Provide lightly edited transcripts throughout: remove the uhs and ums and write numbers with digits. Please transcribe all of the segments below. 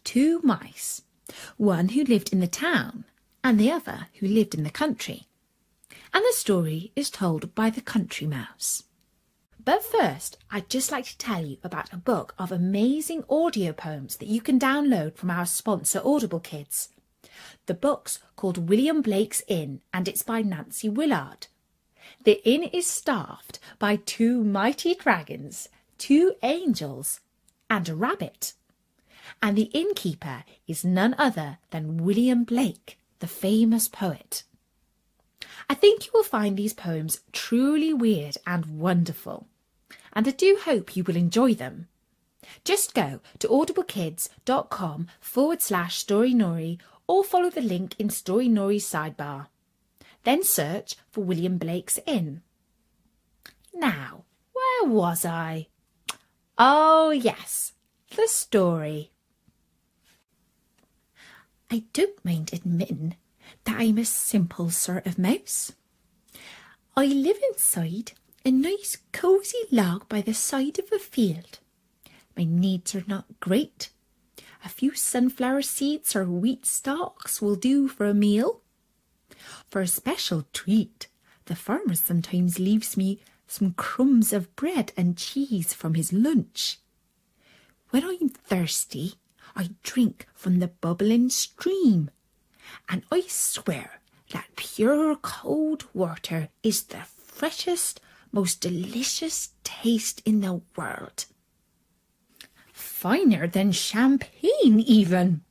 two mice, one who lived in the town and the other who lived in the country. And the story is told by the country mouse. But first, I'd just like to tell you about a book of amazing audio poems that you can download from our sponsor Audible Kids. The book's called William Blake's Inn, and it's by Nancy Willard. The inn is staffed by two mighty dragons, two angels, and a rabbit. And the innkeeper is none other than William Blake, the famous poet. I think you will find these poems truly weird and wonderful, and I do hope you will enjoy them. Just go to audiblekids.com/StoryNori or follow the link in Story Nori's sidebar. Then search for William Blake's Inn. Now, where was I? Oh yes, the story. I don't mind admitting that I'm a simple sort of mouse. I live inside a nice cosy log by the side of a field. My needs are not great. A few sunflower seeds or wheat stalks will do for a meal. For a special treat, the farmer sometimes leaves me some crumbs of bread and cheese from his lunch. When I'm thirsty, I drink from the bubbling stream, and I swear that pure cold water is the freshest, most delicious taste in the world. Finer than champagne even.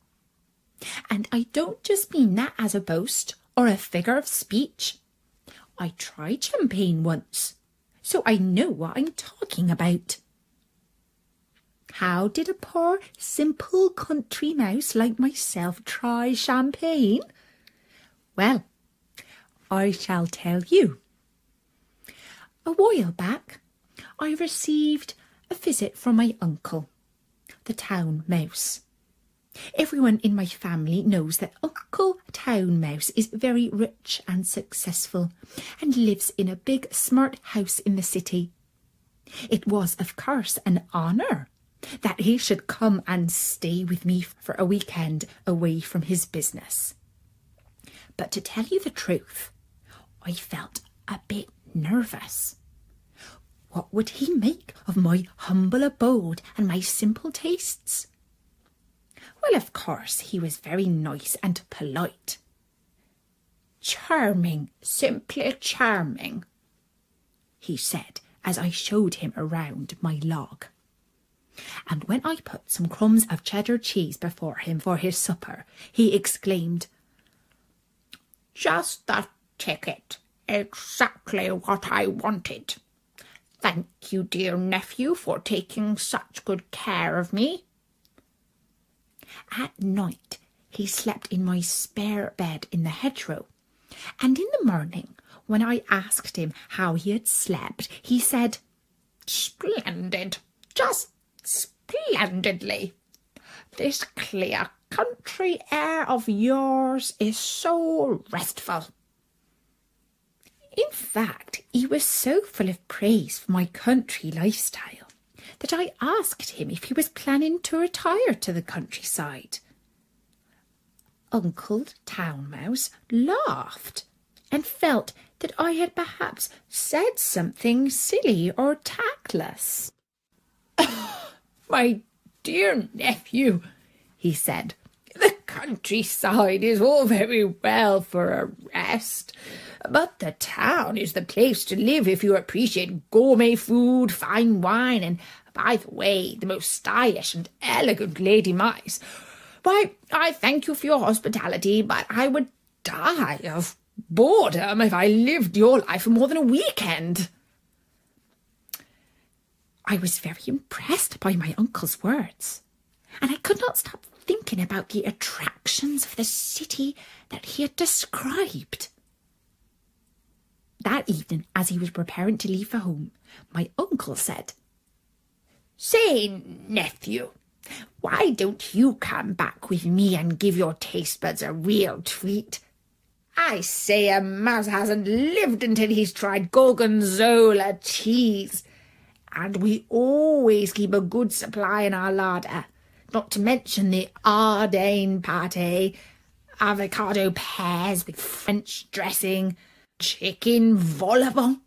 And I don't just mean that as a boast or a figure of speech. I tried champagne once, so I know what I'm talking about. How did a poor, simple country mouse like myself try champagne? Well, I shall tell you. A while back, I received a visit from my uncle, the town mouse. Everyone in my family knows that Uncle Town Mouse is very rich and successful and lives in a big smart house in the city. It was, of course, an honour that he should come and stay with me for a weekend away from his business. But to tell you the truth, I felt a bit nervous. What would he make of my humble abode and my simple tastes? Well, of course, he was very nice and polite. Charming, simply charming, he said as I showed him around my log. And when I put some crumbs of cheddar cheese before him for his supper, he exclaimed, "Just the ticket, exactly what I wanted. Thank you, dear nephew, for taking such good care of me." At night, he slept in my spare bed in the hedgerow, and in the morning, when I asked him how he had slept, he said, "Splendid, just splendidly. This clear country air of yours is so restful." In fact, he was so full of praise for my country lifestyle that I asked him if he was planning to retire to the countryside. Uncle Town Mouse laughed and felt that I had perhaps said something silly or tactless. "My dear nephew," he said, "the countryside is all very well for a rest, but the town is the place to live if you appreciate gourmet food, fine wine, and, by the way, the most stylish and elegant lady mice. Why, I thank you for your hospitality, but I would die of boredom if I lived your life for more than a weekend." I was very impressed by my uncle's words, and I could not stop thinking about the attractions of the city that he had described. That evening, as he was preparing to leave for home, my uncle said, "Say, nephew, why don't you come back with me and give your taste buds a real treat? I say a mouse hasn't lived until he's tried gorgonzola cheese, and we always keep a good supply in our larder, not to mention the Ardenne pâté, avocado pears with French dressing, chicken vol au vent,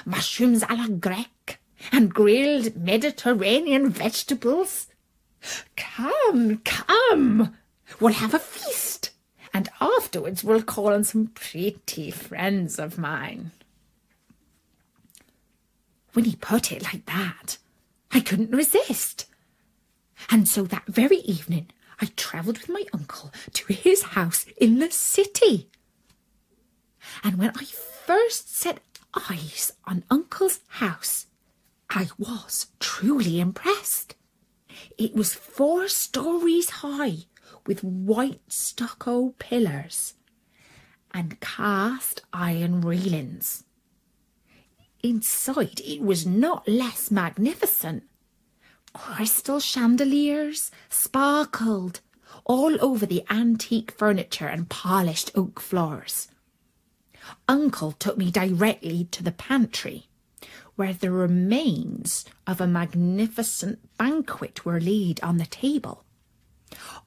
mushrooms à la grecque, and grilled Mediterranean vegetables. Come, come, we'll have a feast, and afterwards we'll call on some pretty friends of mine. When he put it like that, I couldn't resist. And so that very evening I travelled with my uncle to his house in the city. And when I first set eyes on Uncle's house, I was truly impressed. It was 4 stories high, with white stucco pillars and cast iron railings. Inside it was not less magnificent. Crystal chandeliers sparkled all over the antique furniture and polished oak floors. Uncle took me directly to the pantry, where the remains of a magnificent banquet were laid on the table.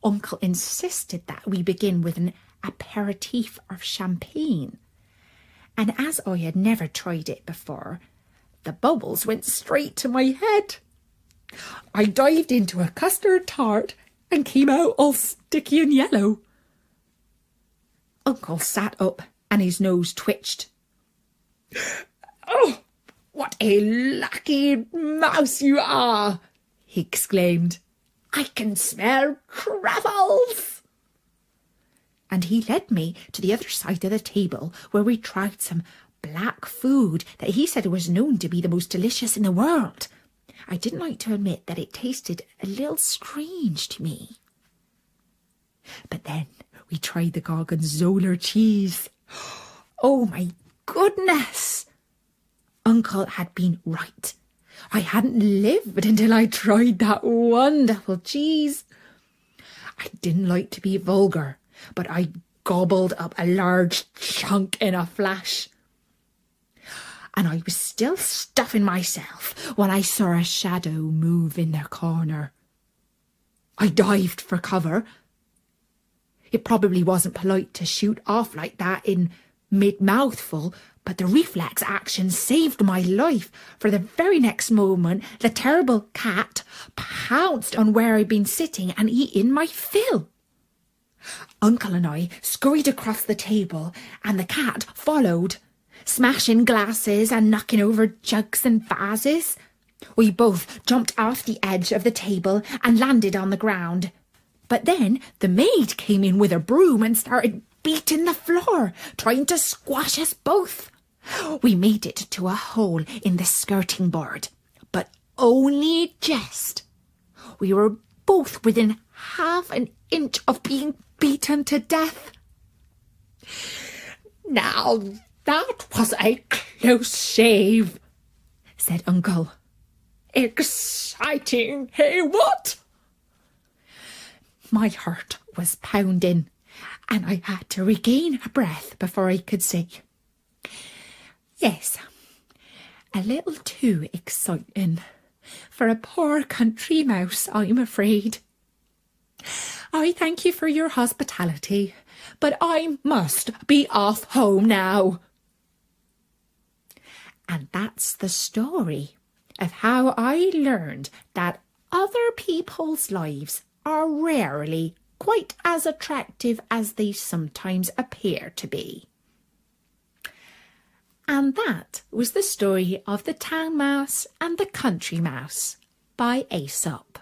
Uncle insisted that we begin with an aperitif of champagne, and as I had never tried it before, the bubbles went straight to my head. I dived into a custard tart and came out all sticky and yellow. Uncle sat up and his nose twitched. "Oh, what a lucky mouse you are!" he exclaimed. "I can smell truffles!" And he led me to the other side of the table, where we tried some black food that he said was known to be the most delicious in the world. I didn't like to admit that it tasted a little strange to me. But then we tried the gorgonzola cheese. Oh my goodness! Uncle had been right. I hadn't lived until I tried that wonderful cheese. I didn't like to be vulgar, but I gobbled up a large chunk in a flash. And I was still stuffing myself when I saw a shadow move in the corner. I dived for cover. It probably wasn't polite to shoot off like that in mid-mouthful, but the reflex action saved my life, for the very next moment the terrible cat pounced on where I'd been sitting and eaten my fill. Uncle and I scurried across the table, and the cat followed, smashing glasses and knocking over jugs and vases. We both jumped off the edge of the table and landed on the ground. But then the maid came in with a broom and started beating the floor, trying to squash us both. We made it to a hole in the skirting board, but only just. We were both within half an inch of being beaten to death. "Now that was a close shave," said Uncle. "Exciting, hey what?" My heart was pounding, and I had to regain a breath before I could say, "Yes, a little too exciting for a poor country mouse, I'm afraid. I thank you for your hospitality, but I must be off home now." And that's the story of how I learned that other people's lives are rarely quite as attractive as they sometimes appear to be. And that was the story of the Town Mouse and the Country Mouse by Aesop.